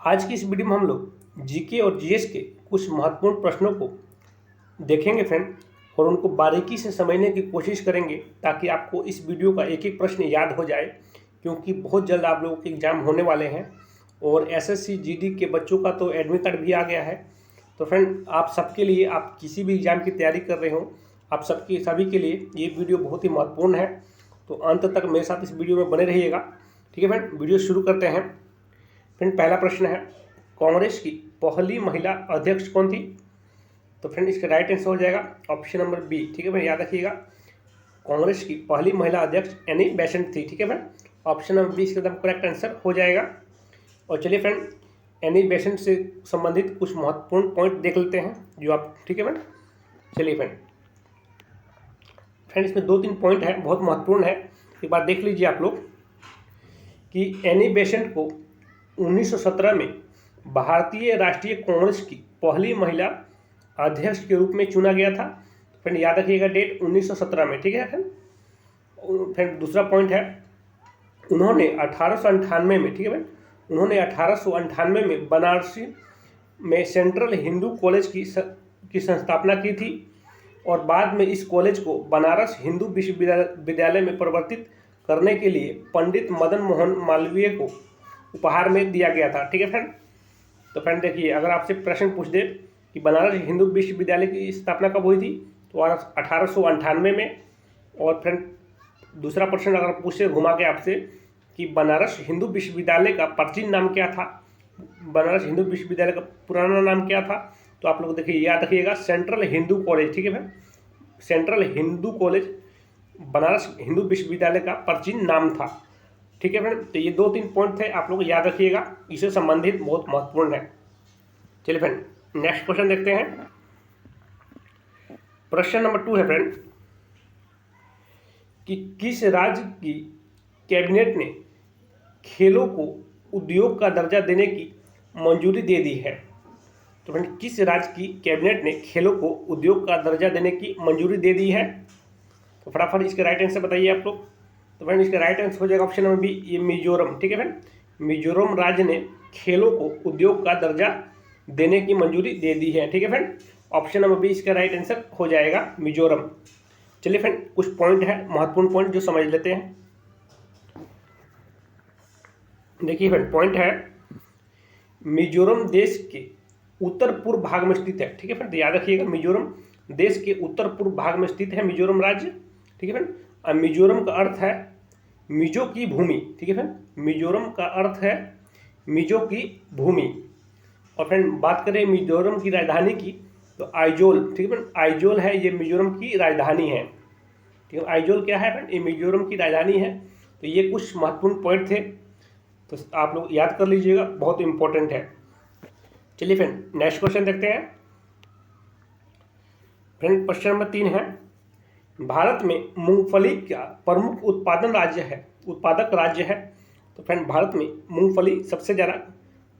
आज की इस वीडियो में हम लोग जीके और जीएस के कुछ महत्वपूर्ण प्रश्नों को देखेंगे फ्रेंड, और उनको बारीकी से समझने की कोशिश करेंगे ताकि आपको इस वीडियो का एक एक प्रश्न याद हो जाए, क्योंकि बहुत जल्द आप लोगों के एग्ज़ाम होने वाले हैं और एसएससी जीडी के बच्चों का तो एडमिट कार्ड भी आ गया है। तो फ्रेंड, आप सबके लिए, आप किसी भी एग्ज़ाम की तैयारी कर रहे हो, आप सभी के लिए ये वीडियो बहुत ही महत्वपूर्ण है। तो अंत तक मेरे साथ इस वीडियो में बने रहिएगा। ठीक है फ्रेंड, वीडियो शुरू करते हैं। फ्रेंड, पहला प्रश्न है, कांग्रेस की पहली महिला अध्यक्ष कौन थी? तो फ्रेंड, इसका राइट आंसर हो जाएगा ऑप्शन नंबर बी। ठीक है फ्रेंड, याद रखिएगा, कांग्रेस की पहली महिला अध्यक्ष एनी बेसेंट थी। ठीक है फ्रेंड, ऑप्शन नंबर बी इसका एकदम करेक्ट आंसर हो जाएगा। और चलिए फ्रेंड, एनी बेसेंट से संबंधित कुछ महत्वपूर्ण पॉइंट देख लेते हैं जो आप, ठीक है फ्रेंड। चलिए फ्रेंड, इसमें 2-3 पॉइंट है, बहुत महत्वपूर्ण है। एक बार देख लीजिए आप लोग कि एनी बेसेंट को 1917 में भारतीय राष्ट्रीय कांग्रेस की पहली महिला अध्यक्ष के रूप में चुना गया था। फ्रेंड, याद रखिएगा डेट 1917 में। ठीक है फ्रेंड, दूसरा पॉइंट है, उन्होंने 1898 में, ठीक है फ्रेंड, उन्होंने 1898 में बनारसी में सेंट्रल हिंदू कॉलेज की संस्थापना की थी और बाद में इस कॉलेज को बनारस हिंदू विश्वविद्यालय में परिवर्तित करने के लिए पंडित मदन मोहन मालवीय को उपहार में दिया गया था। ठीक है फ्रेंड, तो फ्रेंड देखिए, अगर आपसे प्रश्न पूछ दे कि बनारस हिंदू विश्वविद्यालय की स्थापना कब हुई थी, तो 1898 में। और फ्रेंड, दूसरा प्रश्न अगर पूछे घुमा के आपसे कि बनारस हिंदू विश्वविद्यालय का प्राचीन नाम क्या था, बनारस हिंदू विश्वविद्यालय का पुराना नाम क्या था, तो आप लोग देखिए, याद रखिएगा सेंट्रल हिंदू कॉलेज। ठीक है friend, central Hindu college Banaras Hindu विश्वविद्यालय का प्राचीन नाम था। ठीक है फ्रेंड, तो ये 2-3 पॉइंट थे, आप लोग याद रखिएगा, इससे संबंधित बहुत महत्वपूर्ण है। चलिए फ्रेंड, नेक्स्ट क्वेश्चन देखते हैं। प्रश्न नंबर 2 है फ्रेंड कि किस राज्य की कैबिनेट ने खेलों को उद्योग का दर्जा देने की मंजूरी दे दी है? तो फ्रेंड, किस राज्य की कैबिनेट ने खेलों को उद्योग का दर्जा देने की मंजूरी दे दी है? तो फटाफट इसके राइट आंसर बताइए आप लोग। तो फ्रेंड, इसका राइट आंसर हो जाएगा ऑप्शन नंबर बी, ये मिजोरम। ठीक है फ्रेंड, मिजोरम राज्य ने खेलों को उद्योग का दर्जा देने की मंजूरी दे दी है। ठीक है फ्रेंड, ऑप्शन नंबर बी इसका राइट आंसर हो जाएगा, मिजोरम। चलिए फ्रेंड, कुछ पॉइंट है, महत्वपूर्ण पॉइंट जो समझ लेते हैं। देखिए फ्रेंड, पॉइंट है, मिजोरम देश के उत्तर पूर्व भाग में स्थित है। ठीक है फ्रेंड, याद रखिएगा, मिजोरम देश के उत्तर पूर्व भाग में स्थित है मिजोरम राज्य। ठीक है फ्रेंड, और मिजोरम का अर्थ है मिजो की भूमि। ठीक है फ्रेंड, मिजोरम का अर्थ है मिजो की भूमि। और फ्रेंड, बात करें मिजोरम की राजधानी की, तो आइजोल। ठीक है फ्रेंड, आइजोल है ये मिजोरम की राजधानी है। ठीक है, आइजोल क्या है फ्रेंड, ये मिजोरम की राजधानी है। तो ये कुछ महत्वपूर्ण पॉइंट थे, तो आप लोग याद कर लीजिएगा, बहुत इंपॉर्टेंट है। चलिए फ्रेंड, नेक्स्ट क्वेश्चन देखते हैं। फ्रेंड, प्रश्न नंबर 3 है, भारत में मूंगफली का प्रमुख उत्पादक राज्य है। तो फ्रेंड, भारत में मूंगफली सबसे ज़्यादा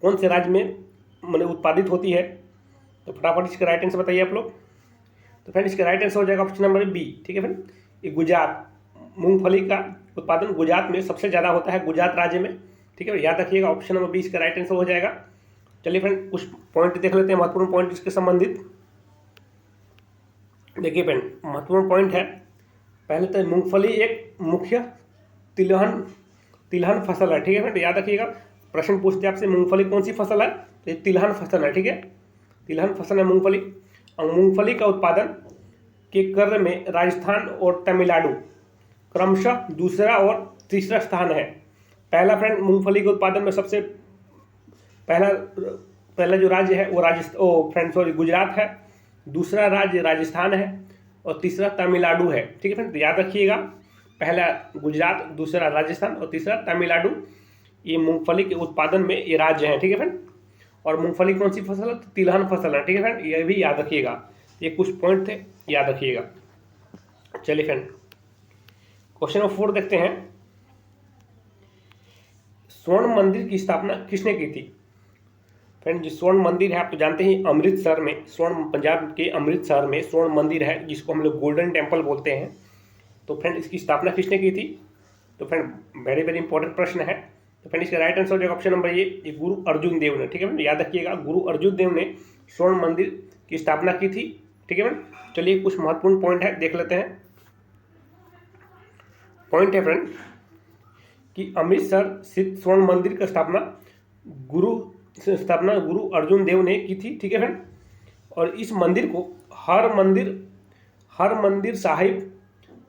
कौन से राज्य में उत्पादित होती है? तो फटाफट इसका राइट आंसर बताइए आप लोग। तो फ्रेंड, इसका राइट आंसर हो जाएगा ऑप्शन नंबर बी। ठीक है फ्रेंड, ये गुजरात, मूंगफली का उत्पादन गुजरात में सबसे ज़्यादा होता है, गुजरात राज्य में। ठीक है, याद रखिएगा, ऑप्शन नंबर बी इसका राइट आंसर हो जाएगा। चलिए फ्रेंड, कुछ पॉइंट देख लेते हैं, महत्वपूर्ण पॉइंट इसके संबंधित। देखिए फ्रेंड, महत्वपूर्ण पॉइंट है, पहले तो मूंगफली एक मुख्य तिलहन फसल है। ठीक है फ्रेंड, याद रखिएगा, प्रश्न पूछते हैं आपसे मूंगफली कौन सी फसल है, तो ये तिलहन फसल है। ठीक है, तिलहन फसल है मूंगफली। और मूंगफली का उत्पादन के क्रम में राजस्थान और तमिलनाडु क्रमशः दूसरा और तीसरा स्थान है। पहला फ्रेंड, मूंगफली के उत्पादन में सबसे पहला जो राज्य है वो गुजरात है, दूसरा राज्य राजस्थान है और तीसरा तमिलनाडु है। ठीक है फ्रेंड, याद रखिएगा, पहला गुजरात, दूसरा राजस्थान और तीसरा तमिलनाडु, ये मूंगफली के उत्पादन में ये राज्य हैं। ठीक है फ्रेंड, और मूंगफली कौन सी फसल है, तो तिलहन फसल है। ठीक है फ्रेंड, ये भी याद रखिएगा, ये कुछ पॉइंट थे, याद रखिएगा। चलिए फ्रेंड, क्वेश्चन नंबर 4 देखते हैं। स्वर्ण मंदिर की स्थापना किसने की थी? फ्रेंड, जो स्वर्ण मंदिर है आप तो जानते हैं, अमृतसर में, पंजाब के अमृतसर में स्वर्ण मंदिर है, जिसको हम लोग गोल्डन टेम्पल बोलते हैं। तो फ्रेंड, इसकी स्थापना किसने की थी? तो फ्रेंड, वेरी वेरी इंपॉर्टेंट प्रश्न है। तो फ्रेंड इसका राइट आंसर हो जाएगा ऑप्शन नंबर ये गुरु अर्जुन देव ने। ठीक है फ्रेंड, याद रखिएगा गुरु अर्जुन देव ने स्वर्ण मंदिर की स्थापना की थी। ठीक है फ्रेंड, चलिए कुछ महत्वपूर्ण पॉइंट है देख लेते हैं। पॉइंट है फ्रेंड कि अमृतसर स्थित स्वर्ण मंदिर की स्थापना गुरु अर्जुन देव ने की थी। ठीक है फ्रेंड, और इस मंदिर को हर मंदिर साहिब,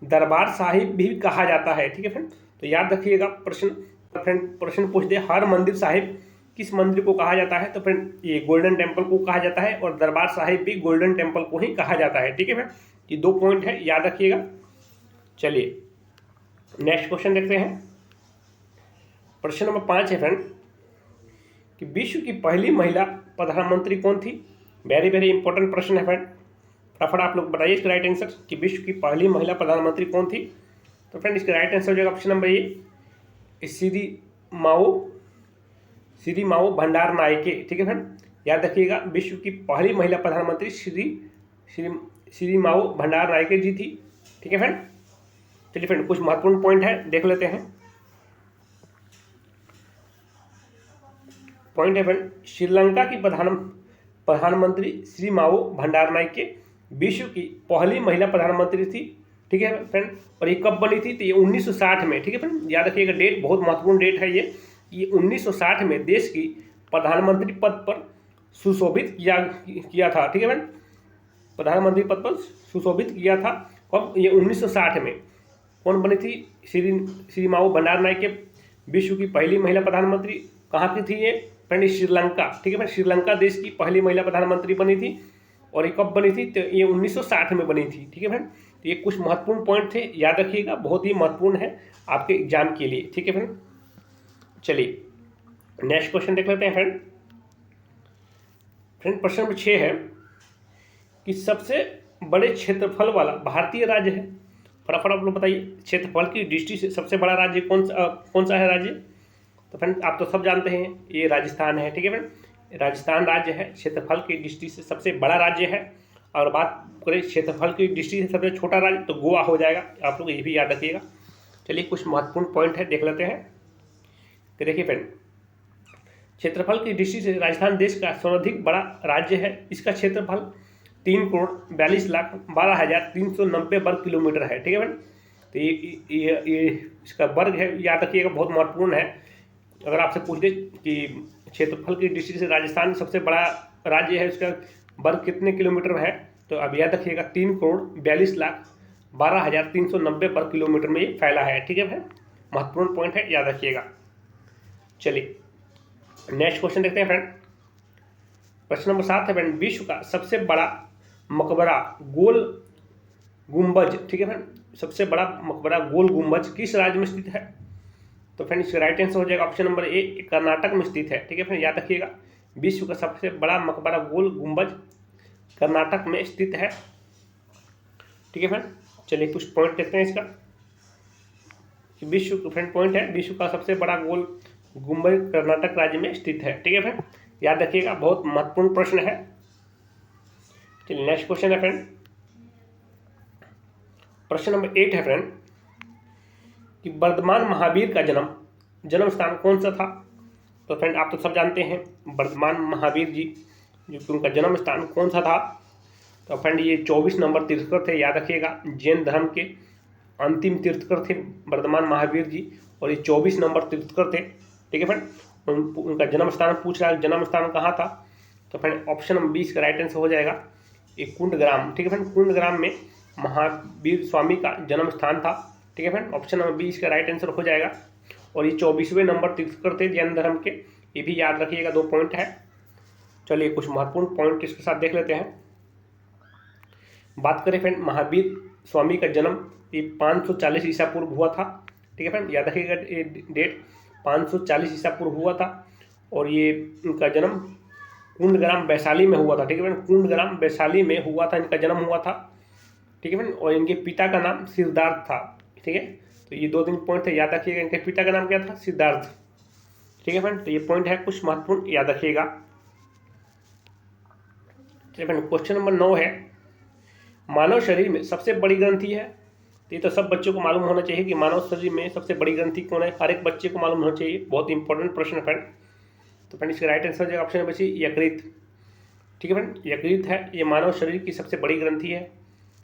दरबार साहिब भी कहा जाता है। ठीक है फ्रेंड, तो याद रखिएगा प्रश्न पूछ दे हर मंदिर साहिब किस मंदिर को कहा जाता है, तो फ्रेंड ये गोल्डन टेम्पल को कहा जाता है, और दरबार साहिब भी गोल्डन टेम्पल को ही कहा जाता है। ठीक है फ्रेंड, ये 2 पॉइंट है, याद रखिएगा। चलिए नेक्स्ट क्वेश्चन देखते हैं। प्रश्न नंबर 5 है फ्रेंड कि विश्व की पहली महिला प्रधानमंत्री कौन थी। वेरी वेरी इंपॉर्टेंट प्रश्न है फ्रेंड, फटाफट आप लोग बताइए इसका राइट आंसर कि विश्व की पहली महिला प्रधानमंत्री कौन थी। तो फ्रेंड इसका राइट आंसर हो जाएगा ऑप्शन नंबर ए श्री माओ भंडार नायके। ठीक है फ्रेंड, याद रखिएगा विश्व की पहली महिला प्रधानमंत्री श्री माओ भंडार नायके जी थी। ठीक है फ्रेंड, चलिए फ्रेंड कुछ महत्वपूर्ण पॉइंट है देख लेते हैं। पॉइंट है फ्रेंड श्रीलंका की प्रधानमंत्री श्री माओ भंडार नायके विश्व की पहली महिला प्रधानमंत्री थी। ठीक है फ्रेंड, और ये कब बनी थी, तो ये 1960 में। ठीक है फ्रेंड, याद रखिएगा डेट बहुत महत्वपूर्ण डेट है ये 1960 में देश की प्रधानमंत्री पद पर सुशोभित किया था। ठीक है फ्रेंड, प्रधानमंत्री पद पर सुशोभित किया था कब, ये 1960 में। कौन बनी थी, श्री माओ भंडार नायके विश्व की पहली महिला प्रधानमंत्री कहाँ की थी ये फ्रेंड, श्रीलंका। ठीक है फ्रेंड, श्रीलंका देश की पहली महिला प्रधानमंत्री बनी थी, और ये कब बनी थी, तो ये 1960 में बनी थी। ठीक है फ्रेंड, तो ये कुछ महत्वपूर्ण पॉइंट थे, याद रखिएगा बहुत ही महत्वपूर्ण है आपके एग्जाम के लिए। ठीक है फ्रेंड, चलिए नेक्स्ट क्वेश्चन देख लेते हैं फ्रेंड। प्रश्न नंबर 6 है कि सबसे बड़े क्षेत्रफल वाला भारतीय राज्य है। फटाफट आप लोग बताइए क्षेत्रफल की दृष्टि से सबसे बड़ा राज्य कौन सा है राज्य। तो फ्रेंड आप तो सब जानते हैं ये राजस्थान है। ठीक है फ्रेंड, राजस्थान राज्य है, क्षेत्रफल की दृष्टि से सबसे बड़ा राज्य है। और बात करें क्षेत्रफल की दृष्टि से सबसे छोटा राज्य तो गोवा हो जाएगा, आप लोग ये भी याद रखिएगा। चलिए कुछ महत्वपूर्ण पॉइंट है देख लेते हैं। तो देखिए फ्रेंड क्षेत्रफल की दृष्टि से राजस्थान देश का सर्वाधिक बड़ा राज्य है। इसका क्षेत्रफल 3,42,12,390 वर्ग किलोमीटर है। ठीक है फ्रेंड, तो ये इसका वर्ग है, याद रखिएगा बहुत महत्वपूर्ण है। अगर आपसे पूछ दे कि क्षेत्रफल की दृष्टि से राजस्थान सबसे बड़ा राज्य है, उसका वर्ग कितने किलोमीटर है, तो अब याद रखिएगा 3,42,12,390 वर्ग किलोमीटर में ये फैला है। ठीक है भाई, महत्वपूर्ण पॉइंट है, याद रखिएगा। चलिए नेक्स्ट क्वेश्चन देखते हैं फ्रेंड। प्रश्न नंबर 7 है फ्रेंड विश्व का सबसे बड़ा मकबरा गोल गुंबज। ठीक है फ्रेंड, सबसे बड़ा मकबरा गोल गुंबज किस राज्य में स्थित है। तो फ्रेंड इसका राइट आंसर हो जाएगा ऑप्शन नंबर ए कर्नाटक में स्थित है। ठीक है फ्रेंड, याद रखिएगा विश्व का सबसे बड़ा मकबरा गोल गुंबज कर्नाटक में स्थित है। ठीक है फ्रेंड, चलिए कुछ पॉइंट देखते हैं इसका। विश्व फ्रेंड पॉइंट है विश्व का सबसे बड़ा गोल गुंबज कर्नाटक राज्य में स्थित है। ठीक है फ्रेंड, याद रखिएगा बहुत महत्वपूर्ण प्रश्न है। चलिए नेक्स्ट क्वेश्चन है फ्रेंड। प्रश्न नंबर 8 है फ्रेंड कि वर्धमान महावीर का जन्म स्थान कौन सा था। तो फ्रेंड आप तो सब जानते हैं वर्धमान महावीर जी जो कि उनका जन्म स्थान कौन सा था। तो फ्रेंड ये 24 नंबर तीर्थकर थे, याद रखिएगा जैन धर्म के अंतिम तीर्थकर थे वर्धमान महावीर जी, और ये 24 नंबर तीर्थकर थे। ठीक है फ्रेंड, उनका जन्म स्थान पूछ रहा है, जन्म स्थान कहाँ था। तो फ्रेंड ऑप्शन नंबर 20 का राइट आंसर हो जाएगा ये कुंडग्राम। ठीक है फ्रेंड, कुंडग्राम में महावीर स्वामी का जन्म स्थान था। ठीक है फ्रेंड, ऑप्शन नंबर 20 का राइट आंसर हो जाएगा। और ये 24वें नंबर तीर्थकर थे जैन धर्म के, ये भी याद रखिएगा, 2 पॉइंट है। चलिए कुछ महत्वपूर्ण पॉइंट इसके साथ देख लेते हैं। बात करें फ्रेंड महावीर स्वामी का जन्म ये 540 ईसा पूर्व हुआ था। ठीक है फ्रेंड, याद रखिएगा ये डेट 540 ईसा पूर्व हुआ था, और ये इनका जन्म कुंडग्राम वैशाली में हुआ था। ठीक है फ्रेंड, कुंडग्राम वैशाली में हुआ था, इनका जन्म हुआ था। ठीक है फ्रेंड, और इनके पिता का नाम सिद्धार्थ था। ठीक है, तो ये 2-3 पॉइंट थे, याद रखिएगा। इनके पिता का नाम क्या था, सिद्धार्थ। ठीक है फ्रेंड, तो ये पॉइंट है कुछ महत्वपूर्ण, याद रखिएगा। चलिए फ्रेंड क्वेश्चन नंबर 9 है मानव शरीर में सबसे बड़ी ग्रंथि है। तो ये तो सब बच्चों को मालूम होना चाहिए कि मानव शरीर में सबसे बड़ी ग्रंथि कौन है, हर एक बच्चे को मालूम होना चाहिए। बहुत इंपॉर्टेंट प्रश्न है फ्रेंड। तो फ्रेंड इसका राइट आंसर हो जाएगा ऑप्शन नंबर सी, यकृत। ठीक है फ्रेंड, यकृत है, ये मानव शरीर की सबसे बड़ी ग्रंथि है।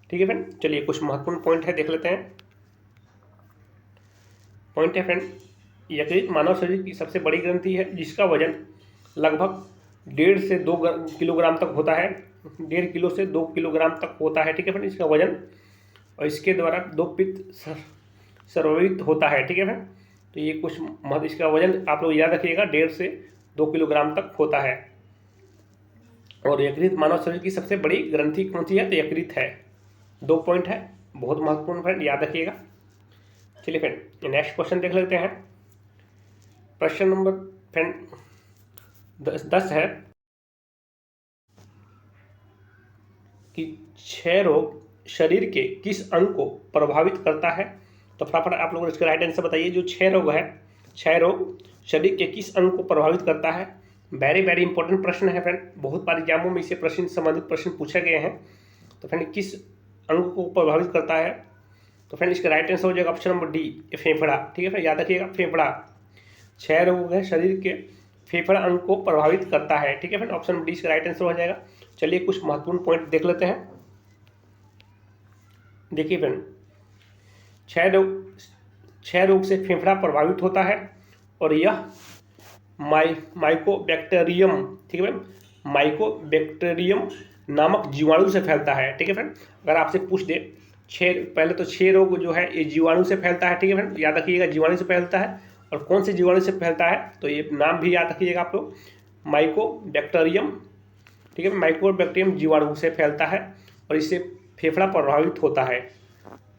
ठीक है फ्रेंड, चलिए कुछ महत्वपूर्ण पॉइंट है देख लेते हैं। पॉइंट है फ्रेंड, यकृत मानव शरीर की सबसे बड़ी ग्रंथि है जिसका वजन लगभग 1.5 से 2 किलोग्राम तक होता है। 1.5 किलो से 2 किलोग्राम तक होता है। ठीक है फ्रेंड, इसका वजन, और इसके द्वारा 2 पित्त स्रावित होता है। ठीक है फ्रेंड, तो ये कुछ महत्व, इसका वजन आप लोग याद रखिएगा 1.5 से 2 किलोग्राम तक होता है। और यकृत मानव शरीर की सबसे बड़ी ग्रंथि कौन सी है, तो यकृत है। 2 पॉइंट है, बहुत महत्वपूर्ण फ्रेंड, याद रखिएगा। चलिए फ्रेंड नेक्स्ट क्वेश्चन देख लेते हैं। प्रश्न नंबर फ्रेंड 10 है कि क्षय रोग शरीर के किस अंग को प्रभावित करता है। तो फटाफट आप लोग इसका राइट आंसर बताइए। जो क्षय रोग है, क्षय रोग शरीर के किस अंग को प्रभावित करता है। वेरी वेरी इंपॉर्टेंट प्रश्न है फ्रेंड, बहुत बार एग्जामों में इससे प्रश्न संबंधित प्रश्न पूछे गए हैं। तो फ्रेंड किस अंग को प्रभावित करता है, तो फ्रेंड इसका राइट आंसर हो जाएगा ऑप्शन नंबर डी, फेफड़ा। ठीक है फ्रेंड, याद रखिएगा फेफड़ा। क्षय रोग है शरीर के फेफड़ा अंग को प्रभावित करता है। ठीक है फ्रेंड, ऑप्शन नंबर डी इसका राइट आंसर हो जाएगा। चलिए कुछ महत्वपूर्ण पॉइंट देख लेते हैं। देखिए फ्रेंड, क्षय रोग से फेफड़ा प्रभावित होता है और यह माइकोबैक्टीरियम, ठीक है फ्रेंड, माइकोबैक्टीरियम नामक जीवाणु से फैलता है। ठीक है फ्रेंड, अगर आपसे पूछ दे पहले तो क्षय रोग जो है ये जीवाणु से फैलता है। ठीक है फ्रेंड, याद रखिएगा जीवाणु से फैलता है। और कौन से जीवाणु से फैलता है, तो ये नाम भी याद रखिएगा आप लोग, माइकोबैक्टीरियम। ठीक है, माइकोबैक्टीरियम जीवाणु से फैलता है और इससे फेफड़ा प्रभावित होता है।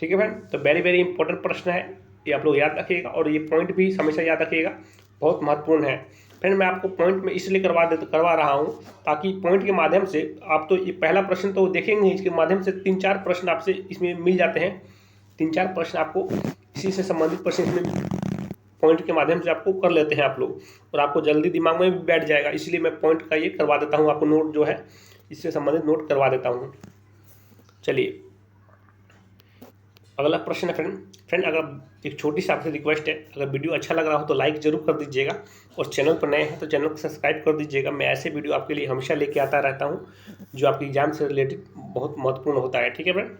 ठीक है फ्रेंड, तो वेरी वेरी इंपॉर्टेंट प्रश्न है, ये आप लोग याद रखिएगा और ये पॉइंट भी हमेशा याद रखिएगा, बहुत महत्वपूर्ण है। फ्रेंड मैं आपको पॉइंट में इसलिए करवा रहा हूँ ताकि पॉइंट के माध्यम से आप तो ये पहला प्रश्न तो देखेंगे, इसके माध्यम से 3-4 प्रश्न आपसे इसमें मिल जाते हैं। 3-4 प्रश्न आपको इसी से संबंधित प्रश्न इसमें पॉइंट के माध्यम से आपको कर लेते हैं आप लोग, और आपको जल्दी दिमाग में भी बैठ जाएगा। इसलिए मैं पॉइंट का ये करवा देता हूँ, आपको नोट जो है इससे संबंधित नोट करवा देता हूँ। चलिए अगला प्रश्न है फ्रेंड अगर एक छोटी सी आपसे रिक्वेस्ट है, अगर वीडियो अच्छा लग रहा हो तो लाइक जरूर कर दीजिएगा, और चैनल पर नए हैं तो चैनल को सब्सक्राइब कर दीजिएगा। मैं ऐसे वीडियो आपके लिए हमेशा लेके आता रहता हूँ जो आपके एग्जाम से रिलेटेड बहुत महत्वपूर्ण होता है। ठीक है फ्रेंड,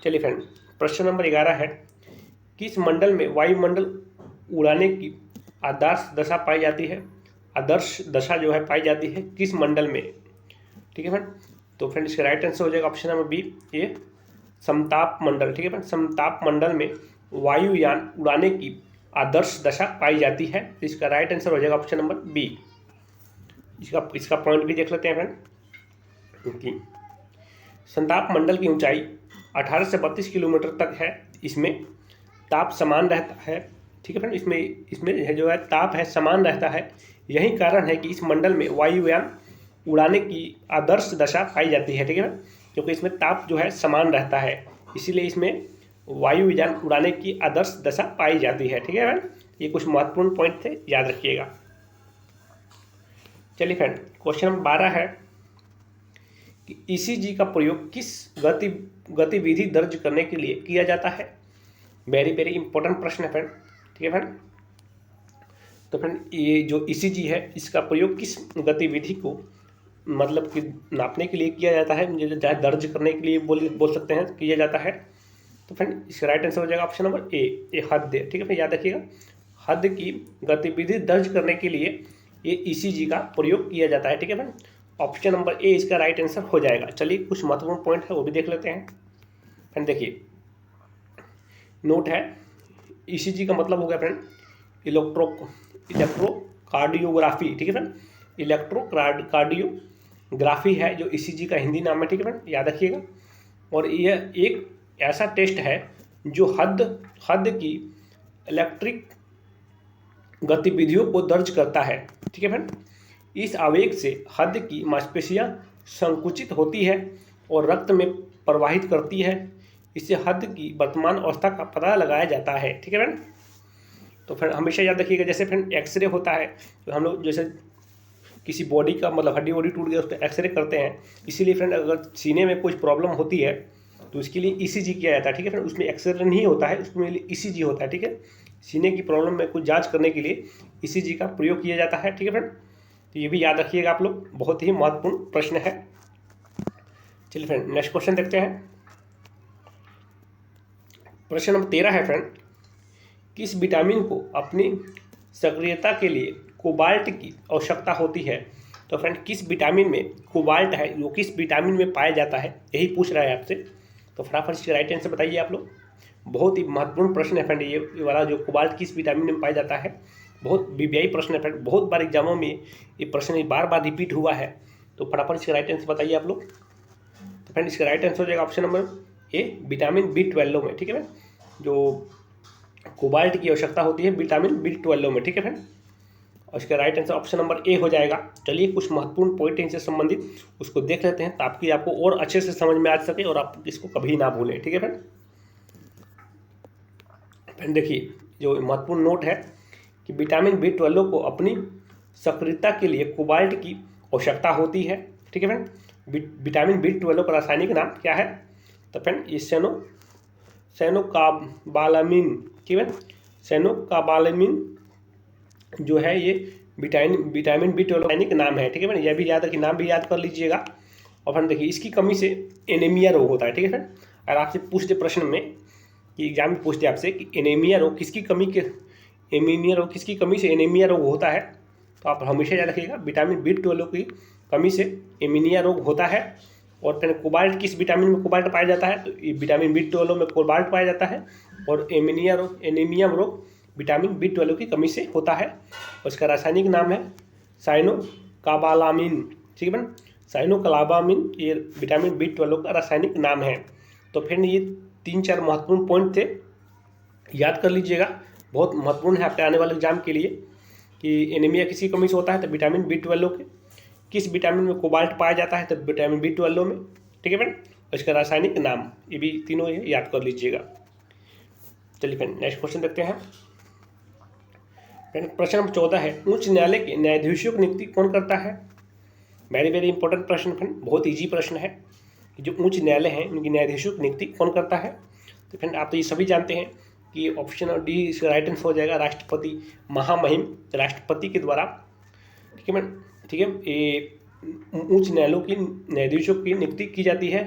चलिए फ्रेंड प्रश्न नंबर 11 है, किस मंडल में वायुमंडल उड़ाने की आदर्श दशा पाई जाती है। आदर्श दशा जो है पाई जाती है किस मंडल में। ठीक है फ्रेंड, तो फ्रेंड इसका राइट आंसर हो जाएगा ऑप्शन नंबर बी, ये समताप मंडल। ठीक है फ्रेंड, समताप मंडल में वायुयान उड़ाने की आदर्श दशा पाई जाती है। तो इसका राइट आंसर हो जाएगा ऑप्शन नंबर बी। इसका पॉइंट भी देख लेते हैं फ्रेंड। समताप मंडल की ऊंचाई 18 से 32 किलोमीटर तक है। इसमें ताप समान रहता है। ठीक है फ्रेंड, इसमें जो है ताप है समान रहता है। यही कारण है कि इस मंडल में वायुयान उड़ाने की आदर्श दशा पाई जाती है। ठीक है, क्योंकि इसमें ताप जो है समान रहता है, इसीलिए इसमें वायुयान उड़ाने की आदर्श दशा पाई जाती है। ठीक है फ्रेंड, ये कुछ महत्वपूर्ण पॉइंट थे, याद रखिएगा। चलिए फ्रेंड क्वेश्चन नंबर 12 है कि ईसीजी का प्रयोग किस गतिविधि दर्ज करने के लिए किया जाता है। वेरी वेरी इंपॉर्टेंट प्रश्न है फ्रेंड। ठीक है फ्रेंड, तो फ्रेंड ये जो ईसीजी है इसका प्रयोग किस गतिविधि को मतलब कि नापने के लिए किया जाता है, चाहे दर्ज करने के लिए बोल सकते हैं किया जाता है। तो फ्रेंड इसका राइट आंसर हो जाएगा ऑप्शन नंबर ए हद। ठीक है फ्रेंड, याद रखिएगा हद की गतिविधि दर्ज करने के लिए ये ईसीजी का प्रयोग किया जाता है। ठीक है फ्रेंड, ऑप्शन नंबर ए इसका राइट आंसर हो जाएगा। चलिए कुछ महत्वपूर्ण पॉइंट है वो भी देख लेते हैं फ्रेंड। देखिए नोट है, ईसीजी का मतलब हो गया फ्रेंड इलेक्ट्रोकार्डियोग्राफी। ठीक है फ्रेंड, इलेक्ट्रोकार्डियोग्राफी है जो ईसीजी का हिंदी नाम है। ठीक है फ्रेंड, याद रखिएगा। और यह एक ऐसा टेस्ट है जो हद की इलेक्ट्रिक गतिविधियों को दर्ज करता है। ठीक है फ्रेंड, इस आवेग से हद की मांसपेशियां संकुचित होती है और रक्त में प्रवाहित करती है। इससे हद की वर्तमान अवस्था का पता लगाया जाता है। ठीक है फ्रेंड, तो फ्रेंड हमेशा याद रखिएगा जैसे फ्रेंड एक्सरे होता है, तो हम लोग जैसे किसी बॉडी का मतलब हड्डी वड्डी टूट गया उस पर एक्सरे करते हैं। इसीलिए फ्रेंड अगर सीने में कुछ प्रॉब्लम होती है तो इसके लिए ईसीजी किया जाता है, ठीक है फ्रेंड। उसमें एक्सरे नहीं होता है, उसमें ईसीजी होता है, ठीक है। सीने की प्रॉब्लम में कुछ जांच करने के लिए ईसीजी का प्रयोग किया जाता है, ठीक है फ्रेंड। तो ये भी याद रखिएगा आप लोग, बहुत ही महत्वपूर्ण प्रश्न है। चलिए फ्रेंड नेक्स्ट क्वेश्चन देखते हैं। प्रश्न नंबर 13 है फ्रेंड, किस विटामिन को अपनी सक्रियता के लिए कोबाल्ट की आवश्यकता होती है? तो फ्रेंड किस विटामिन में कोबाल्ट है, वो किस विटामिन में पाया जाता है, यही पूछ रहा है आपसे। तो फटाफट इसके राइट आंसर बताइए आप लोग। बहुत ही महत्वपूर्ण प्रश्न है फ्रेंड, ये वाला जो कोबाल्ट किस विटामिन में पाया जाता है, बहुत वीवीआई प्रश्न है फ्रेंड। बहुत बार एग्जामों में ये प्रश्न बार बार रिपीट हुआ है। तो फटाफट इसका राइट आंसर बताइए आप लोग। तो फ्रेंड इसका राइट आंसर हो जाएगा option number A, vitamin B12 में, ठीक है फ्रेंड। जो कोबाल्ट की आवश्यकता होती है विटामिन B12 में, ठीक है फ्रेंड। और इसका right answer option number A हो जाएगा। चलिए कुछ महत्वपूर्ण पॉइंट इनसे संबंधित उसको देख लेते हैं, ताकि आपको और अच्छे से समझ में आ सके और आप इसको कभी ना भूलें, ठीक है फ्रेंड। फ्रेंड देखिए जो महत्वपूर्ण नोट है कि विटामिन B12 को अपनी सक्रियता के लिए कोबाल्ट की आवश्यकता होती है, ठीक है फ्रेंड। विटामिन B12 का रासायनिक नाम क्या है? तो फ्रेंड ये सैनोकाबालामिन, ठीक है। सैनोकाबालामिन जो है ये विटामिन B12 रासायनिक नाम है, ठीक है फ्रेंड। यह भी याद रखिए, नाम भी याद कर लीजिएगा। और फ्रेंड देखिए इसकी कमी से एनीमिया रोग होता है, ठीक है फ्रेंड। अगर आपसे पूछते प्रश्न में कि एग्जाम में पूछते आपसे कि एनीमिया रोग किसकी कमी से एनीमिया रोग होता है, तो आप हमेशा याद रखिएगा विटामिन B12 की कमी से एनीमिया रोग होता है। और फिर कोबाल्ट किस विटामिन में कोबाल्ट पाया जाता है? तो विटामिन B12 में कोबाल्ट पाया जाता है। और एनीमिया रोग विटामिन B12 की कमी से होता है। और इसका रासायनिक नाम है साइनोकाबालामिन, ठीक है फ्रेंड। साइनोकाबालामिन ये विटामिन B12 का रासायनिक नाम है। तो फिर ये 3-4 महत्वपूर्ण पॉइंट थे, याद कर लीजिएगा। बहुत महत्वपूर्ण है आपके आने वाले एग्जाम के लिए कि एनीमिया किसी कमी से होता है तो विटामिन B12 के, किस विटामिन में कोबाल्ट पाया जाता है तो विटामिन B12 में, ठीक है फ्रेंड। और इसका रासायनिक नाम, ये भी तीनों याद कर लीजिएगा। चलिए फ्रेंड नेक्स्ट क्वेश्चन देखते हैं। प्रश्न नंबर 14 है, उच्च न्यायालय के न्यायाधीशों की नियुक्ति कौन करता है? वेरी वेरी इंपॉर्टेंट प्रश्न फ्रेंड, बहुत इजी प्रश्न है कि जो उच्च न्यायालय है उनकी न्यायाधीशों की नियुक्ति कौन करता है? तो फ्रेंड आप तो ये सभी जानते हैं कि ऑप्शन डी इसका राइट आंसर हो जाएगा राष्ट्रपति, महामहिम राष्ट्रपति के द्वारा, ठीक है मैम, ठीक है। ये उच्च न्यायालयों की न्यायाधीशों की नियुक्ति की जाती है,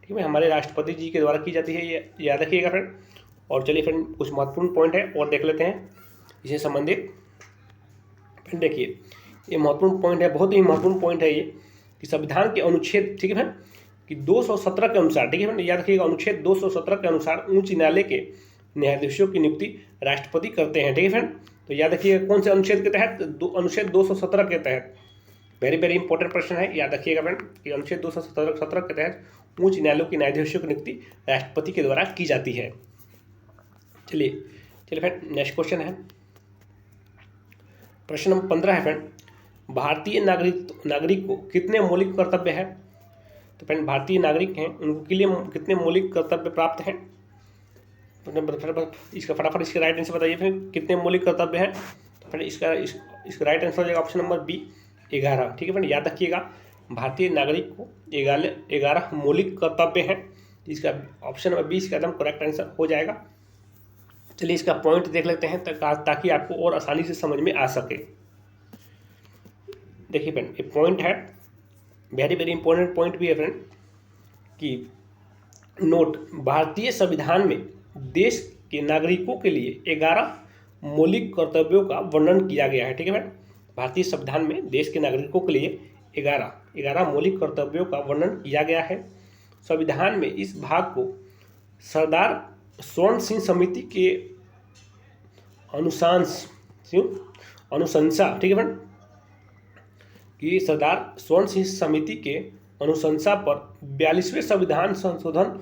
ठीक है, हमारे राष्ट्रपति जी के द्वारा की जाती है, ये याद रखिएगा फ्रेंड। और चलिए फ्रेंड कुछ महत्वपूर्ण पॉइंट है और देख लेते हैं इससे संबंधित। फिर देखिए ये महत्वपूर्ण पॉइंट है, बहुत ही महत्वपूर्ण पॉइंट है ये कि संविधान के अनुच्छेद, ठीक है फ्रेंड, कि 217 के अनुसार, ठीक है फ्रेंड, याद रखिएगा अनुच्छेद 217 के अनुसार उच्च न्यायालय के न्यायाधीशों की नियुक्ति राष्ट्रपति करते हैं, ठीक है फ्रेंड। तो याद रखिएगा कौन से अनुच्छेद के तहत? अनुच्छेद 217 के तहत। वेरी वेरी इंपॉर्टेंट प्रश्न है, याद रखिएगा फ्रेंड कि अनुच्छेद 217 के तहत उच्च न्यायालयों के न्यायाधीशों की नियुक्ति राष्ट्रपति के द्वारा की जाती है। चलिए फ्रेंड नेक्स्ट क्वेश्चन है, प्रश्न नंबर 15 है फ्रेंड, भारतीय नागरिक को कितने मौलिक कर्तव्य है? तो फ्रेंड भारतीय नागरिक हैं उनको के लिए कितने मौलिक कर्तव्य प्राप्त हैं? इसका फटाफट इसका राइट आंसर बताइए फिर, कितने मौलिक कर्तव्य हैं? तो फ्रेंड इसका राइट आंसर हो जाएगा ऑप्शन नंबर बी, 11, ठीक है फ्रेंड। याद रखिएगा भारतीय नागरिक को 11 मौलिक कर्तव्य हैं। इसका ऑप्शन नंबर बी इसका एकदम करेक्ट आंसर हो जाएगा। चलिए इसका पॉइंट देख लेते हैं ताकि आपको और आसानी से समझ में आ सके। देखिए फ्रेंड ये पॉइंट है, वेरी वेरी इंपॉर्टेंट पॉइंट भी है फ्रेंड कि नोट, भारतीय संविधान में देश के नागरिकों के लिए 11 मौलिक कर्तव्यों का वर्णन किया गया है, ठीक है फ्रेंड। भारतीय संविधान में देश के नागरिकों के लिए 11 मौलिक कर्तव्यों का वर्णन किया गया है। संविधान में इस भाग को सरदार स्वर्ण सिंह समिति के अनुशंसा, ठीक है फ्रेंड, कि सरदार स्वर्ण सिंह समिति के अनुशंसा पर 42वें संविधान संशोधन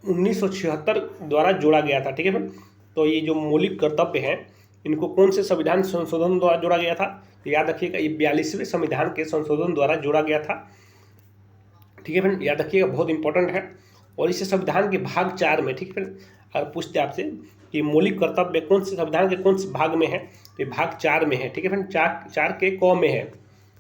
1976 द्वारा जोड़ा गया था, ठीक है फ्रेंड। तो ये जो मौलिक कर्तव्य हैं इनको कौन से संविधान संशोधन द्वारा जोड़ा गया था? तो याद रखिएगा ये 42वें संविधान के संशोधन द्वारा जोड़ा गया था, ठीक है फ्रेंड। याद रखिएगा बहुत इंपॉर्टेंट है। और इसे संविधान के भाग 4 में, ठीक है फ्रेंड, अगर पूछते आपसे कि मौलिक कर्तव्य कौन से संविधान के कौन से भाग में है, तो भाग 4 में है, ठीक है फ्रेंड, 4 के क में है,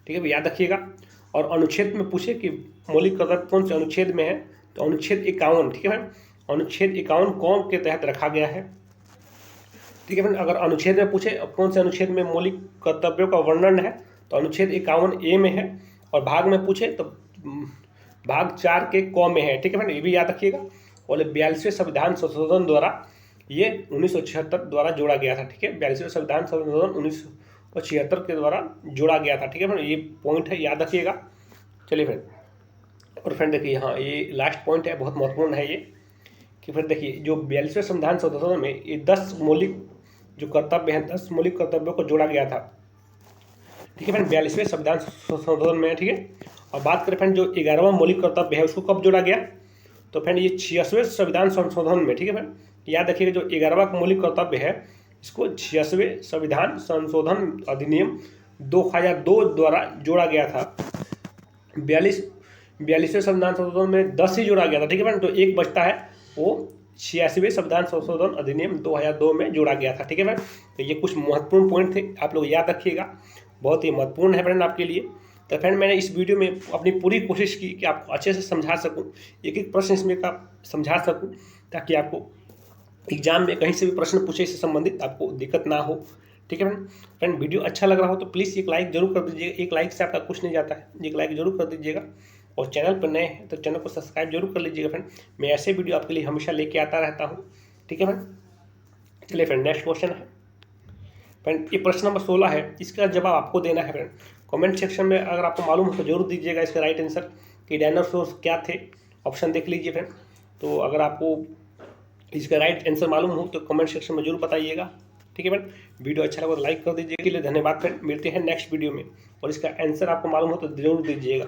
ठीक है, याद रखिएगा। और अनुच्छेद में पूछे कि मौलिक कर्तव्य कौन से अनुच्छेद में है, तो अनुच्छेद 51, ठीक है फ्रेंड, अनुच्छेद 51 कौन के तहत रखा गया है, ठीक है फ्रेंड। अगर अनुच्छेद में पूछे कौन से अनुच्छेद में मौलिक कर्तव्यों का वर्णन है, तो अनुच्छेद 51A में है, और भाग में पूछे तो भाग 4 के क में है, ठीक है फ्रेंड, ये भी याद रखिएगा। और 42वें संविधान संशोधन द्वारा ये 1976 द्वारा जोड़ा गया था, ठीक है, 42वें संविधान संशोधन 1976 के द्वारा जोड़ा गया था, ठीक है फ्रेंड, ये पॉइंट है, याद रखिएगा। चलिए फ्रेंड, और फ्रेंड देखिए हाँ ये लास्ट पॉइंट है, बहुत महत्वपूर्ण है ये, कि फिर देखिए जो 42वें संविधान संशोधन में ये 10 मौलिक जो कर्तव्य हैं, 10 मौलिक कर्तव्यों को जोड़ा गया था, ठीक है फ्रेंड, 42वें संविधान संशोधन में, ठीक है। और बात करें फ्रेंड जो 11वां मौलिक कर्तव्य है उसको कब जोड़ा गया, तो फ्रेंड ये 86वें संविधान संशोधन में, ठीक है फ्रेंड, याद रखिएगा जो 11वां मौलिक कर्तव्य है इसको 86वें संविधान संशोधन अधिनियम 2002 द्वारा जोड़ा गया था। 42वें संविधान संशोधन में 10 ही जोड़ा गया था, ठीक है फ्रेंड, तो एक बचता है वो 86वें संविधान संशोधन अधिनियम 2002 में जोड़ा गया था, ठीक है फ्रेंड। तो ये कुछ महत्वपूर्ण पॉइंट थे, आप लोग याद रखिएगा, बहुत ही महत्वपूर्ण है फ्रेंड आपके लिए। तो फ्रेंड मैंने इस वीडियो में अपनी पूरी कोशिश की कि आपको अच्छे से समझा सकूं, एक एक प्रश्न इसमें का समझा सकूं, ताकि आपको एग्जाम में कहीं से भी प्रश्न पूछे इससे संबंधित आपको दिक्कत ना हो, ठीक है फ्रेंड। फ्रेंड वीडियो अच्छा लग रहा हो तो प्लीज़ एक लाइक जरूर कर दीजिएगा, एक लाइक से आपका कुछ नहीं जाता है, एक लाइक जरूर कर दीजिएगा। और चैनल पर नए हैं तो चैनल को सब्सक्राइब जरूर कर लीजिएगा फ्रेंड, मैं ऐसे वीडियो आपके लिए हमेशा लेके आता रहता हूँ, ठीक है फ्रेंड। चलिए फ्रेंड नेक्स्ट क्वेश्चन है फ्रेंड, ये प्रश्न नंबर 16 है, इसका जवाब आपको देना है फ्रेंड। कमेंट सेक्शन में अगर आपको मालूम हो तो जरूर दीजिएगा इसका राइट आंसर कि डायनासोर क्या थे, ऑप्शन देख लीजिए फ्रेंड। तो अगर आपको इसका राइट आंसर मालूम हो तो कमेंट सेक्शन में जरूर बताइएगा, ठीक है फ्रेंड। वीडियो अच्छा लगा तो लाइक कर दीजिए, के लिए धन्यवाद फ्रेंड, मिलते हैं नेक्स्ट वीडियो में। और इसका आंसर आपको मालूम हो तो जरूर दीजिएगा।